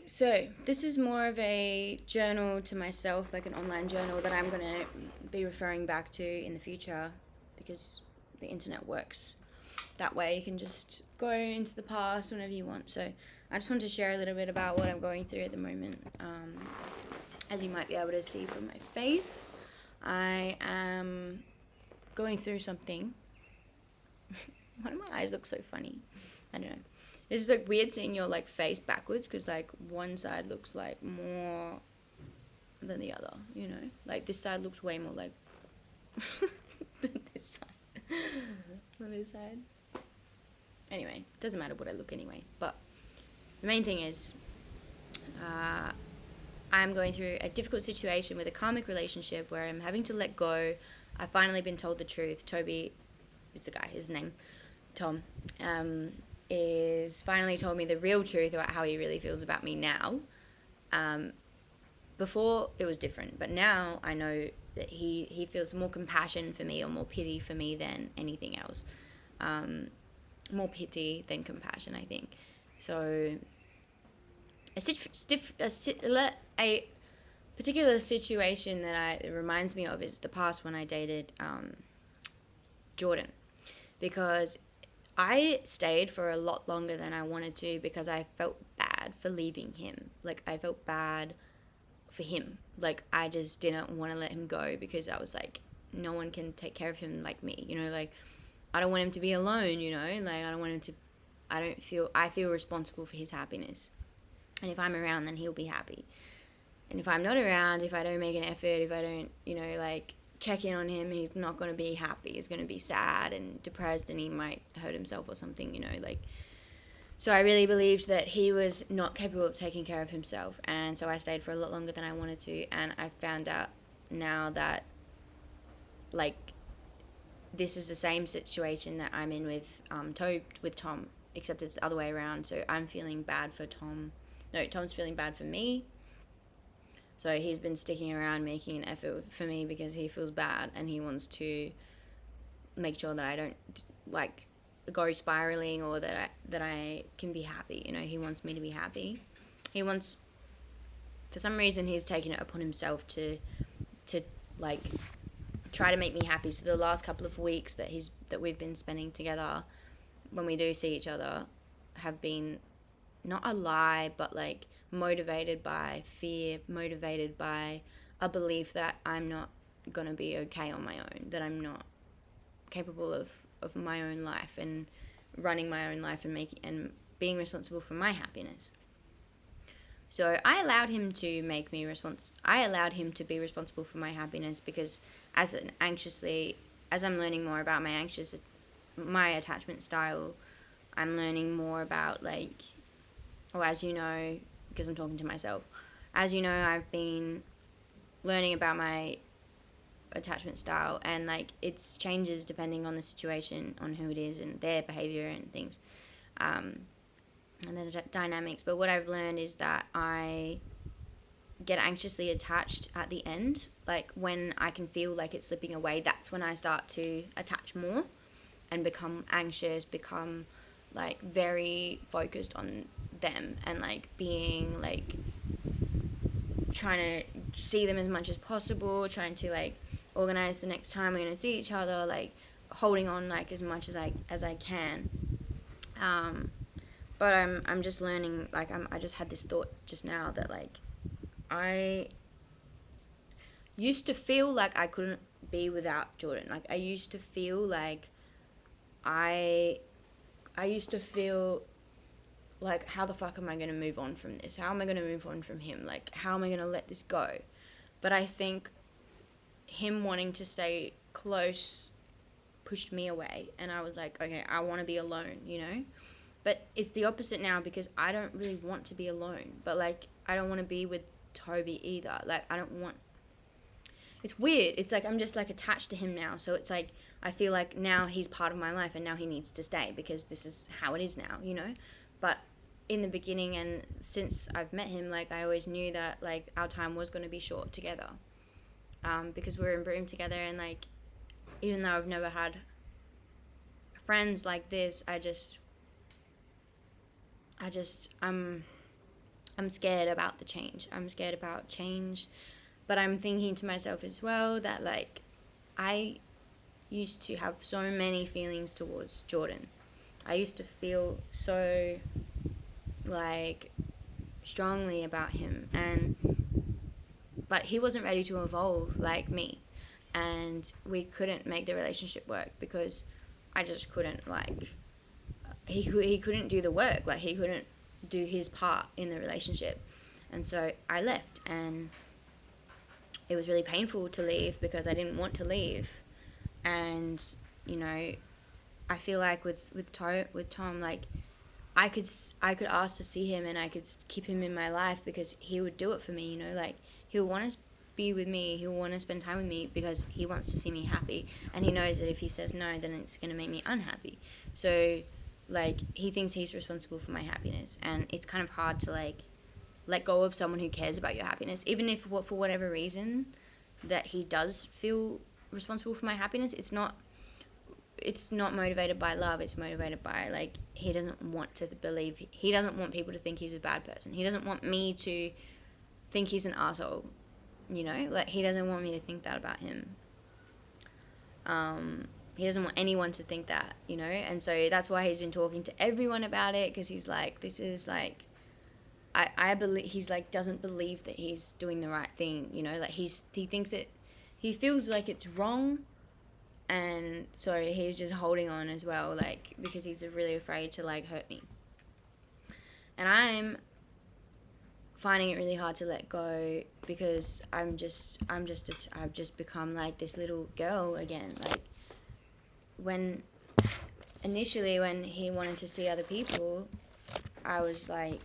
So this is more of a journal to myself, like an online journal that I'm going to be referring back to in the future because the internet works that way. You can just go into the past whenever you want. So I just want to share a little bit about what I'm going through at the moment. As you might be able to see from my face, I am going through something. Why do my eyes look so funny? I don't know. It's just like weird seeing your like face backwards because like one side looks like more than the other, you know? Like this side looks way more like than this side. Than this side. Anyway, doesn't matter what I look anyway. But the main thing is I'm going through a difficult situation with a karmic relationship where I'm having to let go. I've finally been told the truth. Toby is the guy, his name, Tom. Is finally told me the real truth about how he really feels about me now. Before it was different, but now I know that he feels more compassion for me or more pity for me than anything else. More pity than compassion, I think. So a particular situation that it reminds me of is the past when I dated Jordan, because I stayed for a lot longer than I wanted to because I felt bad for leaving him. Like, I felt bad for him. Like, I just didn't want to let him go because I was like, no one can take care of him like me. You know, like, I don't want him to be alone, you know? Like, I don't want him to... I feel responsible for his happiness. And if I'm around, then he'll be happy. And if I'm not around, if I don't make an effort, if I don't, you know, like... check in on him, he's not going to be happy, he's going to be sad and depressed, and he might hurt himself or something, you know, like. So I really believed that he was not capable of taking care of himself, and so I stayed for a lot longer than I wanted to. And I found out now that, like, this is the same situation that I'm in with Tom, except it's the other way around. So I'm feeling bad for Tom. No, Tom's feeling bad for me. So he's been sticking around making an effort for me because he feels bad and he wants to make sure that I don't like go spiraling, or that I can be happy. You know, he wants me to be happy. He wants, for some reason, he's taken it upon himself to like try to make me happy. So the last couple of weeks that we've been spending together, when we do see each other, have been not a lie, but like motivated by fear, motivated by a belief that I'm not gonna be okay on my own, that I'm not capable of my own life and running my own life and being responsible for my happiness. So I allowed him to be responsible for my happiness because as I'm learning more about my attachment style, I'm learning more about like, or as you know, because I'm talking to myself, as you know, I've been learning about my attachment style, and like it's changes depending on the situation, on who it is and their behavior and things, and the dynamics. But what I've learned is that I get anxiously attached at the end. Like when I can feel like it's slipping away, that's when I start to attach more and become anxious, become like very focused on them, and like being like trying to see them as much as possible, trying to like organize the next time we're going to see each other, like holding on like as much as I can. But I'm just learning, like I just had this thought just now that like I used to feel like I couldn't be without Jordan. Like I used to feel like I used to feel like, how the fuck am I going to move on from this? How am I going to move on from him? Like, how am I going to let this go? But I think him wanting to stay close pushed me away. And I was like, okay, I want to be alone, you know? But it's the opposite now because I don't really want to be alone. But, like, I don't want to be with Toby either. Like, I don't want... It's weird. It's like I'm just, like, attached to him now. So it's like I feel like now he's part of my life and now he needs to stay because this is how it is now, you know? But in the beginning and since I've met him, like, I always knew that, like, our time was going to be short together. Because we were in Broome together, and, like, even though I've never had friends like this, I'm I'm scared about the change. I'm scared about change. But I'm thinking to myself as well that, like, I used to have so many feelings towards Jordan. I used to feel so, like, strongly about him, but he wasn't ready to evolve like me, and we couldn't make the relationship work because I just couldn't, like, he couldn't do the work, like, he couldn't do his part in the relationship. And so I left, and it was really painful to leave because I didn't want to leave. And, you know, I feel like with Tom, like, I could ask to see him, and I could keep him in my life because he would do it for me, you know, like, he'll want to be with me, he'll want to spend time with me because he wants to see me happy, and he knows that if he says no, then it's going to make me unhappy. So, like, he thinks he's responsible for my happiness, and it's kind of hard to, like, let go of someone who cares about your happiness, even if for whatever reason that he does feel responsible for my happiness. It's not motivated by love. It's motivated by, like, he doesn't want people to think he's a bad person. He doesn't want me to think he's an asshole, you know, like, he doesn't want me to think that about him. He doesn't want anyone to think that, you know, and so that's why he's been talking to everyone about it, because he's like, this is, like, I believe, he's like, doesn't believe that he's doing the right thing, you know, like, he thinks he feels like it's wrong, and so he's just holding on as well, like, because he's really afraid to, like, hurt me. And I'm finding it really hard to let go because I've just become like this little girl again. Like, initially when he wanted to see other people, I was, like,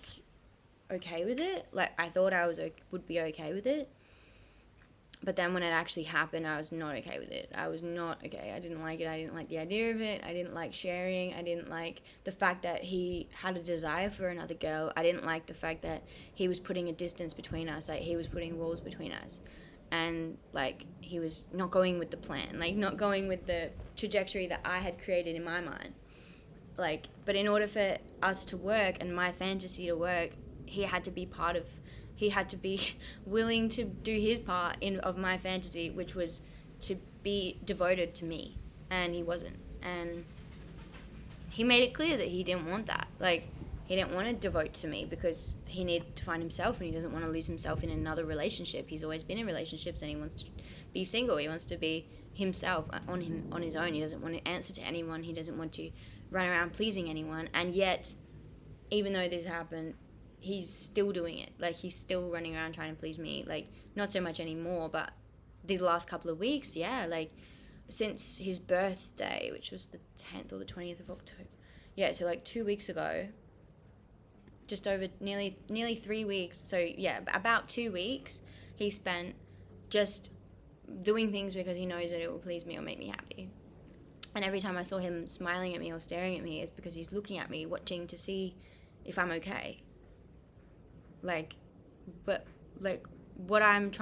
okay with it. Like, I thought would be okay with it. But then when it actually happened, I was not okay with it. I was not okay. I didn't like it. I didn't like the idea of it. I didn't like sharing. I didn't like the fact that he had a desire for another girl. I didn't like the fact that he was putting a distance between us. Like, he was putting walls between us. And, like, he was not going with the plan. Like, not going with the trajectory that I had created in my mind. Like, but in order for us to work and my fantasy to work, he had to be willing to do his part of my fantasy, which was to be devoted to me, and he wasn't. And he made it clear that he didn't want that. Like, he didn't want to devote to me because he needed to find himself, and he doesn't want to lose himself in another relationship. He's always been in relationships, and he wants to be single. He wants to be himself on his own. He doesn't want to answer to anyone. He doesn't want to run around pleasing anyone. And yet, even though this happened, he's still doing it. Like, he's still running around trying to please me. Like, not so much anymore, but these last couple of weeks, yeah, like, since his birthday, which was the 10th or the 20th of October. Yeah, so, like, 2 weeks ago, just over nearly 3 weeks. So, yeah, about 2 weeks he spent just doing things because he knows that it will please me or make me happy. And every time I saw him smiling at me or staring at me, it's because he's looking at me, watching to see if I'm okay. Like, but, like, what I'm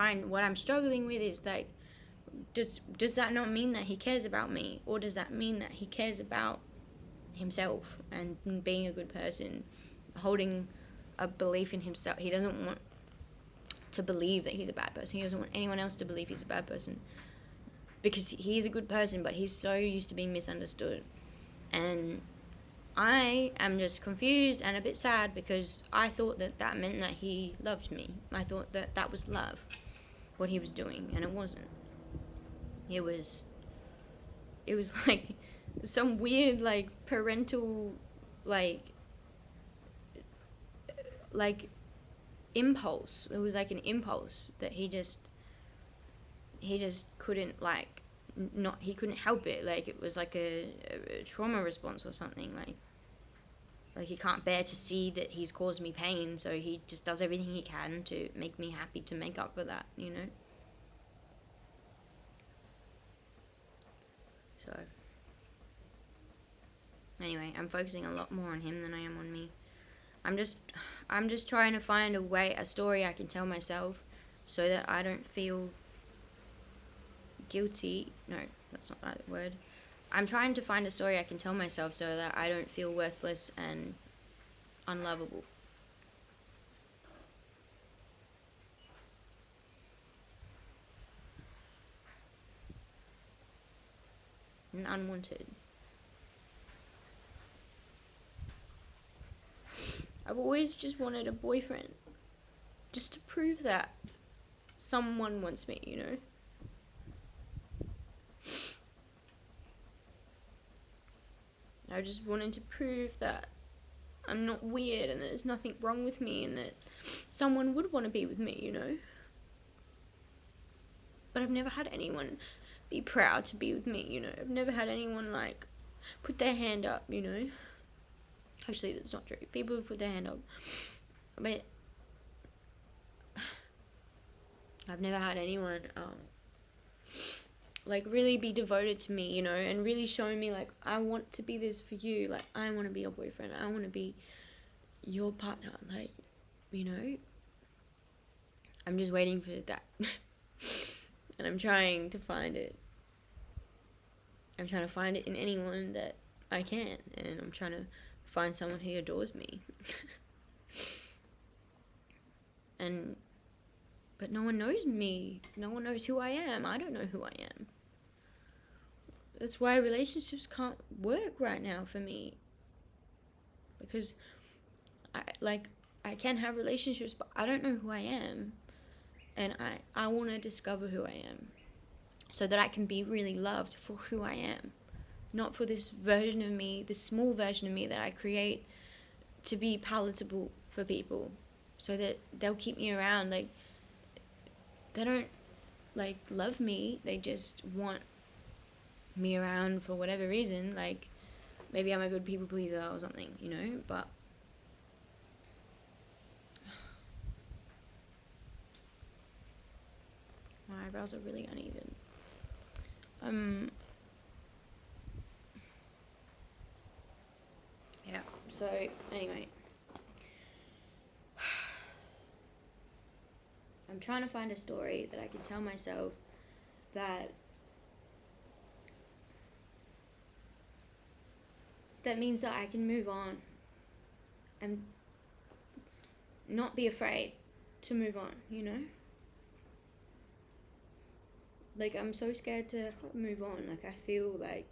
struggling with is, like, does that not mean that he cares about me? Or does that mean that he cares about himself and being a good person, holding a belief in himself? He doesn't want to believe that he's a bad person. He doesn't want anyone else to believe he's a bad person, because he's a good person, but he's so used to being misunderstood. And I am just confused and a bit sad because I thought that meant that he loved me. I thought that was love, what he was doing, and it wasn't. It was like some weird, like, parental, like impulse. It was like an impulse that he just couldn't, like, he couldn't help it. Like, it was like a trauma response or something. Like, he can't bear to see that he's caused me pain, so he just does everything he can to make me happy, to make up for that, you know? So, anyway, I'm focusing a lot more on him than I am on me. I'm just trying to find a story I can tell myself so that I don't feel guilty. No, that's not the right word. I'm trying to find a story I can tell myself so that I don't feel worthless and unlovable. and unwanted. I've always just wanted a boyfriend, just to prove that someone wants me, you know? I just wanted to prove that I'm not weird and that there's nothing wrong with me and that someone would want to be with me, you know? But I've never had anyone be proud to be with me, you know? I've never had anyone, like, put their hand up, you know? Actually, that's not true. People have put their hand up. But I've never had anyone, like, really be devoted to me, you know? And really show me, like, I want to be this for you. Like, I want to be your boyfriend. I want to be your partner. Like, you know? I'm just waiting for that. And I'm trying to find it. I'm trying to find it in anyone that I can. And I'm trying to find someone who adores me. But no one knows me. No one knows who I am. I don't know who I am. That's why relationships can't work right now for me. Because I can have relationships, but I don't know who I am. And I want to discover who I am. So that I can be really loved for who I am. Not for this version of me, this small version of me that I create to be palatable for people. So that they'll keep me around. Like, they don't, like, love me. They just want me around for whatever reason. Like, maybe I'm a good people pleaser or something, you know? But my eyebrows are really uneven. Yeah, so anyway, I'm trying to find a story that I can tell myself that means that I can move on and not be afraid to move on, you know? Like, I'm so scared to move on. Like, I feel like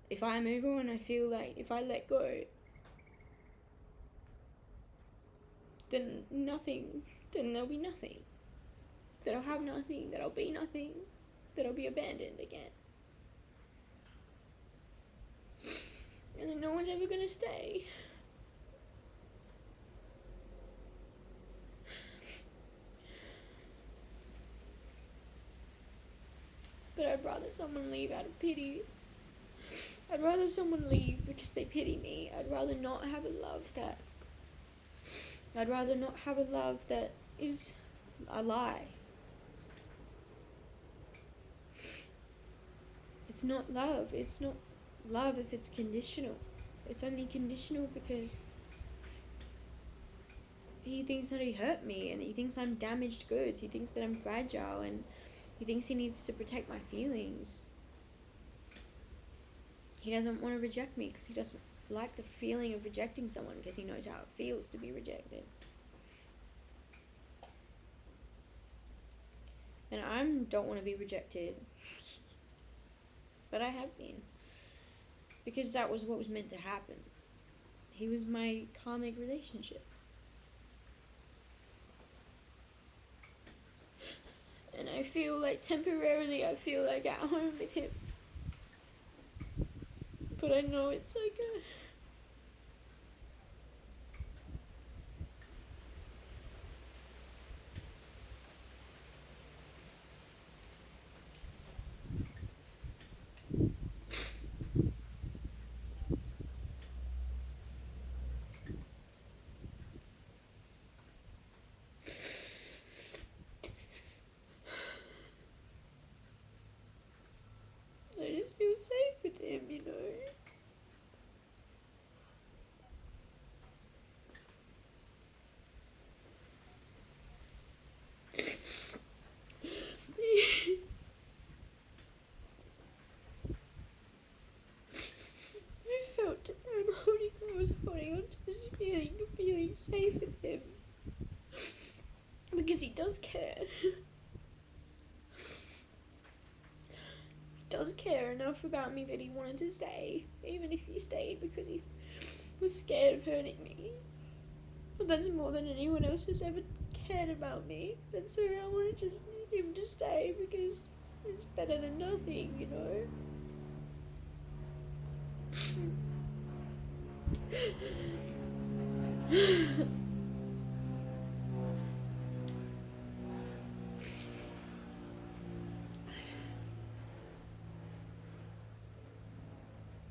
if I move on, I feel like if I let go, then there'll be nothing. That I'll have nothing, that I'll be nothing, that I'll be abandoned again. And then no one's ever gonna stay. But I'd rather someone leave out of pity. I'd rather someone leave because they pity me. I'd rather not have a love that is a lie. It's not love. It's not love if it's conditional. It's only conditional because he thinks that he hurt me and he thinks I'm damaged goods. He thinks that I'm fragile and he thinks he needs to protect my feelings. He doesn't want to reject me because he doesn't like the feeling of rejecting someone because he knows how it feels to be rejected. And I don't want to be rejected. But I have been. Because that was what was meant to happen. He was my karmic relationship. And I feel like temporarily at home with him. But I know it's like I just feel safe with him, you know. I was holding on to this feeling safe with him. Because he does care. He does care enough about me that he wanted to stay, even if he stayed because he was scared of hurting me. But that's more than anyone else has ever cared about me. And so I want to just him to stay because it's better than nothing, you know?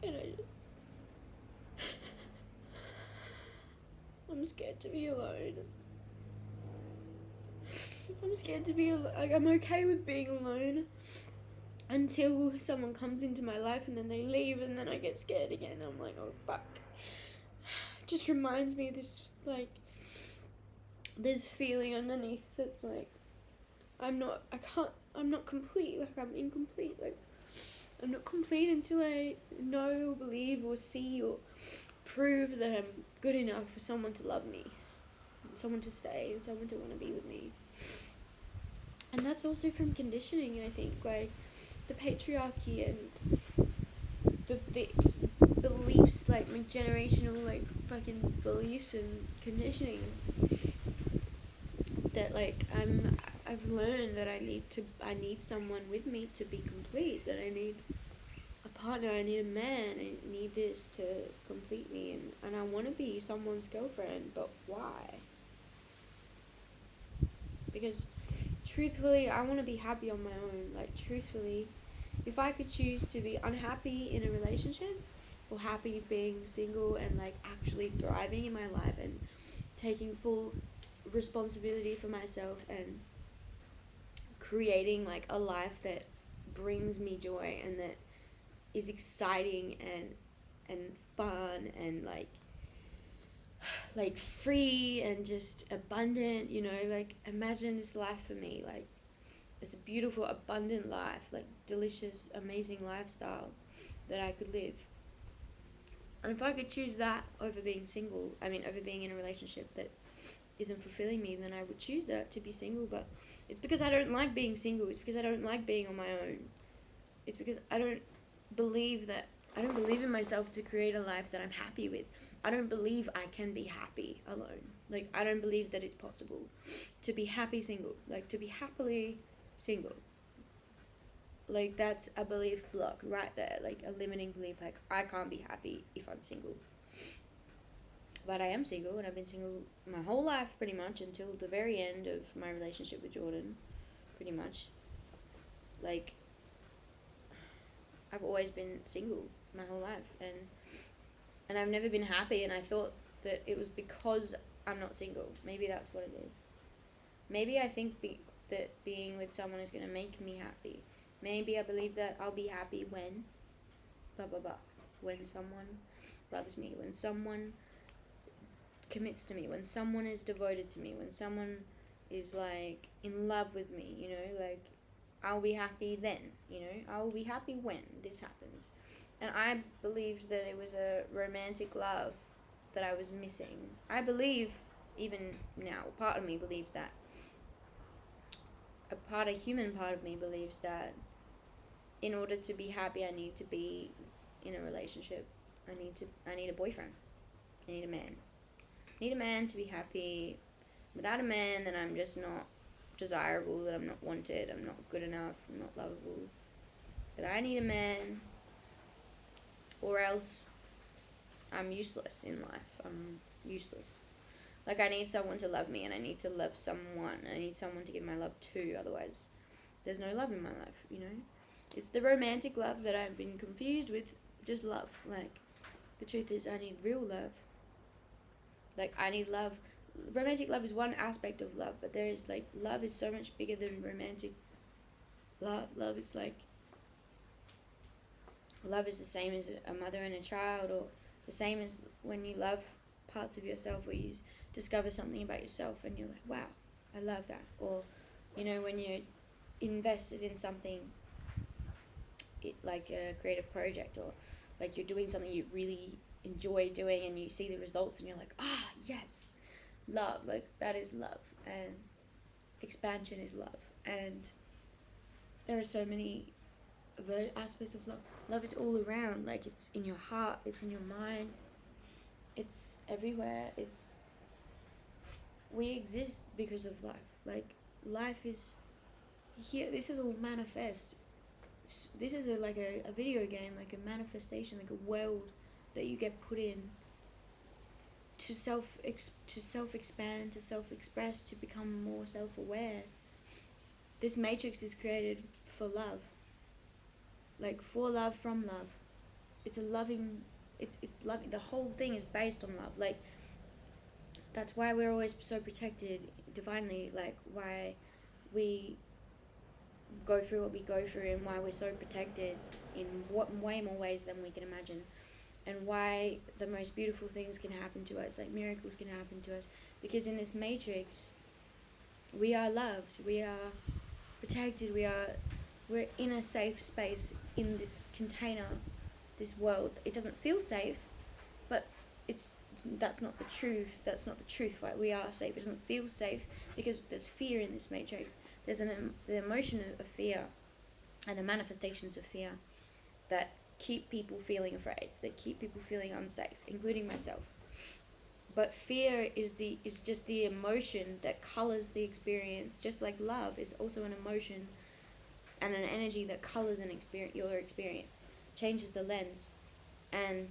And I'm scared to be alone. I'm scared to be alone. Like, I'm okay with being alone until someone comes into my life and then they leave and then I get scared again. I'm like, oh fuck. It just reminds me of this, like, this feeling underneath that's like, I'm not complete, like I'm incomplete, like I'm not complete until I know or believe or see or prove that I'm good enough for someone to love me, and someone to stay, and someone to want to be with me. And that's also from conditioning, I think, like the patriarchy and the beliefs, like generational, like fucking beliefs and conditioning that like I've learned that I need someone with me to be complete, that I need a partner, I need a man, I need this to complete me, and I want to be someone's girlfriend, but why? Because truthfully, I want to be happy on my own. Like, truthfully, if I could choose to be unhappy in a relationship or happy being single and like actually thriving in my life and taking full responsibility for myself and creating like a life that brings me joy and that is exciting and fun and like free and just abundant, you know, like imagine this life for me, like it's a beautiful abundant life, like delicious amazing lifestyle that I could live. And if I could choose that over being single, over being in a relationship that isn't fulfilling me, then I would choose that, to be single. But it's because I don't like being single. It's because I don't like being on my own. It's because I don't believe in myself to create a life that I'm happy with. I don't believe I can be happy alone. Like, I don't believe that it's possible to be happy single. Like, to be happily single. Like, that's a belief block right there. Like, a limiting belief. Like, I can't be happy if I'm single. But I am single, and I've been single my whole life, pretty much, until the very end of my relationship with Jordan, pretty much. Like, I've always been single my whole life, and I've never been happy, and I thought that it was because I'm not single. Maybe that's what it is. Maybe I think that being with someone is going to make me happy. Maybe I believe that I'll be happy when, blah, blah, blah, when someone loves me, when someone commits to me, when someone is devoted to me, when someone is like in love with me, you know, like I'll be happy then, you know, I'll be happy when this happens. And I believed that it was a romantic love that I was missing. I believe, even now, part of me believes that, a human part of me believes that in order to be happy, I need to be in a relationship. I need a boyfriend. I need a man. I need a man to be happy. Without a man, then I'm just not desirable, that I'm not wanted, I'm not good enough, I'm not lovable. That I need a man, or else I'm useless in life. I'm useless. Like, I need someone to love me, and I need to love someone. I need someone to give my love to, otherwise there's no love in my life, you know? It's the romantic love that I've been confused with just love. Like, the truth is, I need real love. Like, I need love. Romantic love is one aspect of love, but there is, like, love is so much bigger than romantic love. Love is the same as a mother and a child, or the same as when you love parts of yourself, where you discover something about yourself and you're like, wow, I love that. Or, you know, when you're invested in something, like a creative project, or like you're doing something you really enjoy doing and you see the results and you're like, yes, love. Like, that is love, and expansion is love. And there are so many aspects of love. Love is all around. Like, it's in your heart, it's in your mind, it's everywhere. We exist because of life. Like, life is here. This is all manifest. This is like a video game, like a manifestation, like a world that you get put in to self expand, to self express, to become more self aware. This matrix is created for love, like for love, from love. It's a loving. It's loving. The whole thing is based on love. Like, that's why we're always so protected divinely. Like, why we go through what we go through, and why we're so protected in way more ways than we can imagine, and why the most beautiful things can happen to us, like miracles can happen to us, because in this matrix we are loved, we are protected, we're in a safe space in this container, this world. It doesn't feel safe, but that's not the truth. That's not the truth. Right? We are safe. It doesn't feel safe because there's fear in this matrix. There's the emotion of fear, and the manifestations of fear that keep people feeling afraid, that keep people feeling unsafe, including myself. But fear is just the emotion that colors the experience, just like love is also an emotion and an energy that colors your experience, changes the lens. And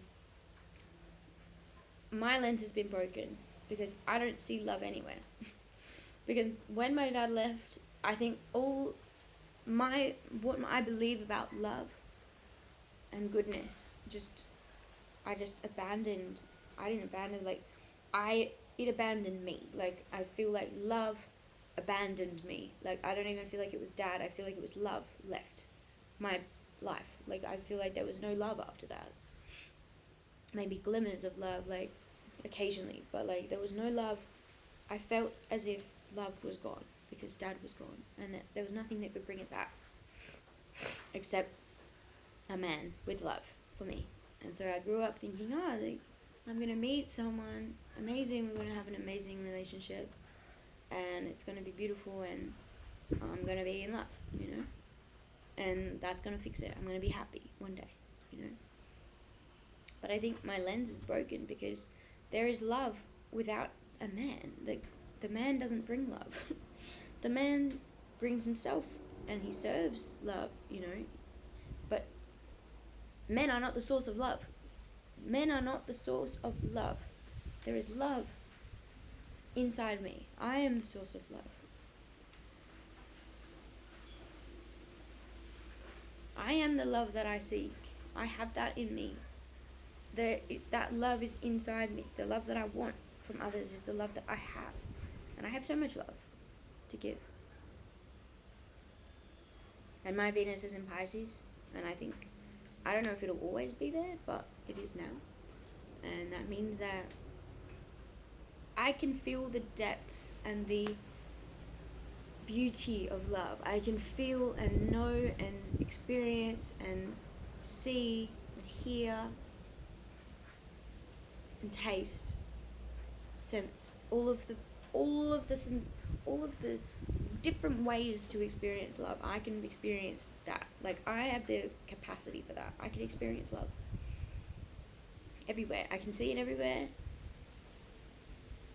my lens has been broken because I don't see love anywhere. Because when my dad left, I think what I believe about love and goodness, I didn't abandon, like, it abandoned me. Like, I feel like love abandoned me. Like, I don't even feel like it was dad. I feel like it was love left my life. Like, I feel like there was no love after that. Maybe glimmers of love, like, occasionally, but, like, there was no love. I felt as if love was gone because dad was gone, and that there was nothing that could bring it back except a man with love for me. And so I grew up thinking, I'm going to meet someone amazing, we're going to have an amazing relationship, and it's going to be beautiful, and I'm going to be in love, and that's going to fix it. I'm going to be happy one day, But I think my lens is broken because there is love without a man. The man doesn't bring love. The man brings himself, and he serves love, But men are not the source of love. Men are not the source of love. There is love inside me. I am the source of love. I am the love that I seek. I have that in me. That love is inside me. The love that I want from others is the love that I have. And I have so much love to give. And my Venus is in Pisces, and I don't know if it'll always be there, but it is now. And that means that I can feel the depths and the beauty of love. I can feel and know and experience and see and hear and taste, sense all of the different ways to experience love. I can experience that. Like, I have the capacity for that. I can experience love everywhere. I can see it everywhere.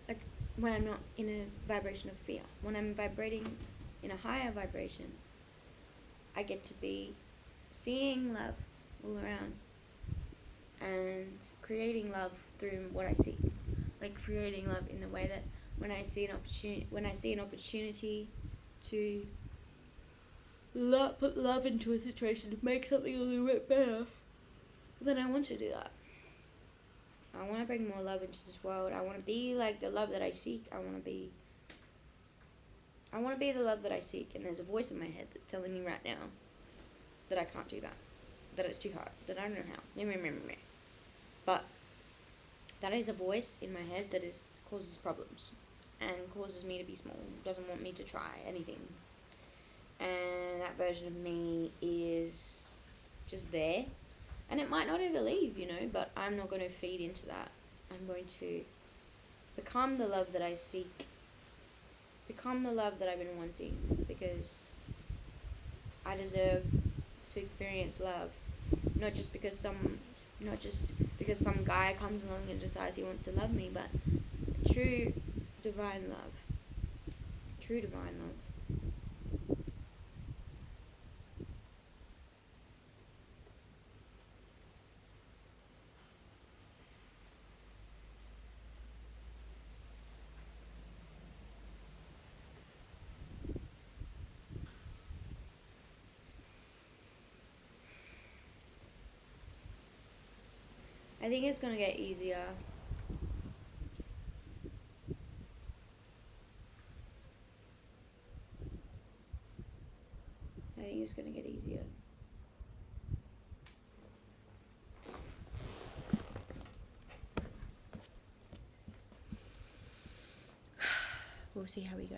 Like, when I'm not in a vibration of fear, when I'm vibrating in a higher vibration, I get to be seeing love all around and creating love through what I see. Like, creating love in the way that when I see an opportunity to put love into a situation to make something a little bit better, then I want to do that. I want to bring more love into this world. I want to be like the love that I seek. I want to be the love that I seek. And there's a voice in my head that's telling me right now that I can't do that, that it's too hard, that I don't know how. But that is a voice in my head that causes problems and causes me to be small, doesn't want me to try anything. And that version of me is just there. And it might not ever leave, but I'm not going to feed into that. I'm going to become the love that I seek, become the love that I've been wanting, because I deserve to experience love, not just because some guy comes along and decides he wants to love me, but true divine love. True divine love. I think it's gonna get easier. I think it's gonna get easier. We'll see how we go.